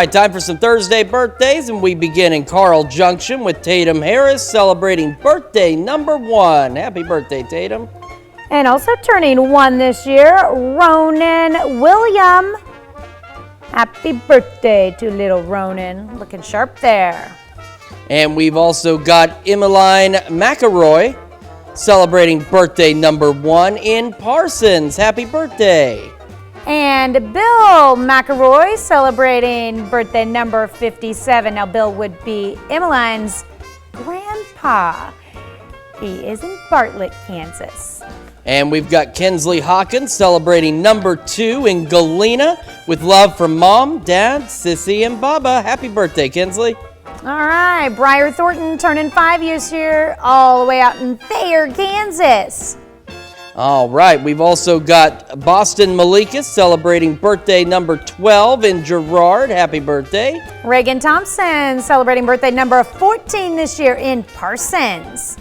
All right, time for some Thursday birthdays, and we begin in Carl Junction with Tatum Harris celebrating birthday number 1. Happy birthday, Tatum. And also turning 1 this year, Ronan William. Happy birthday to little Ronan. Looking sharp there. And we've also got Emmeline McElroy celebrating birthday number 1 in Parsons. Happy birthday. And Bill McElroy celebrating birthday number 57. Now, Bill would be Emmeline's grandpa. He is in Bartlett, Kansas. And we've got Kinsley Hawkins celebrating number 2 in Galena with love from Mom, Dad, Sissy, and Baba. Happy birthday, Kinsley. All right, Briar Thornton turning 5 years here, all the way out in Thayer, Kansas. All right, we've also got Boston Malikas celebrating birthday number 12 in Girard. Happy birthday. Reagan Thompson celebrating birthday number 14 this year in Parsons.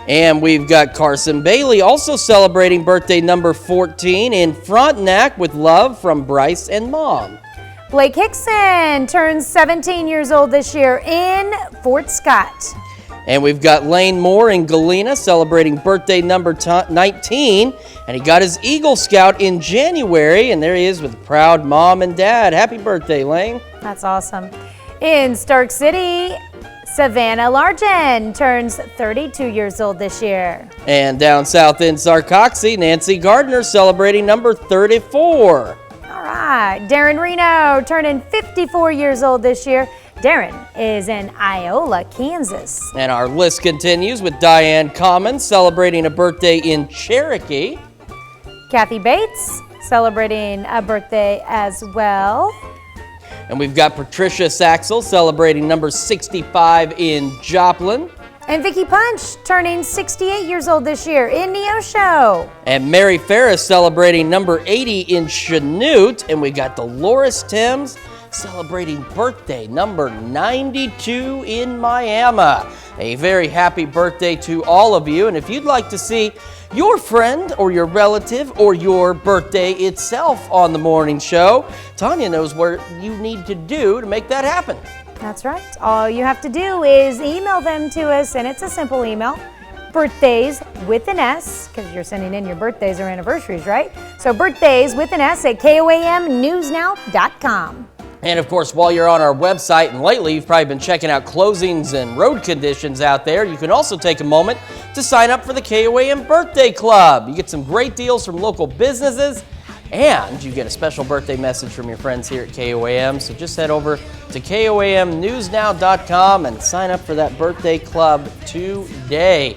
And we've got Carson Bailey also celebrating birthday number 14 in Frontenac with love from Bryce and Mom. Blake Hickson turns 17 years old this year in Fort Scott. And we've got Lane Moore in Galena celebrating birthday number 19. And he got his Eagle Scout in January. And there he is with a proud mom and dad. Happy birthday, Lane. That's awesome. In Stark City, Savannah Largen turns 32 years old this year. And down south in Sarcoxie, Nancy Gardner celebrating number 34. All right, Darren Reno turning 54 years old this year. Darren is in Iola, Kansas. And our list continues with Diane Commons celebrating a birthday in Cherokee. Kathy Bates celebrating a birthday as well. And we've got Patricia Saxel celebrating number 65 in Joplin. And Vicki Punch turning 68 years old this year in Neosho. And Mary Ferris celebrating number 80 in Chanute. And we got Dolores Timms celebrating birthday number 92 in Miami. A very happy birthday to all of you. And if you'd like to see your friend or your relative or your birthday itself on the morning show, Tanya knows what you need to do to make that happen. That's right. All you have to do is email them to us, and it's a simple email. Birthdays with an S, because you're sending in your birthdays or anniversaries, right? So birthdays with an S at KOAMnewsnow.com. And of course, while you're on our website, and lately you've probably been checking out closings and road conditions out there, you can also take a moment to sign up for the KOAM Birthday Club. You get some great deals from local businesses, and you get a special birthday message from your friends here at KOAM. So just head over to KOAMnewsnow.com and sign up for that birthday club today.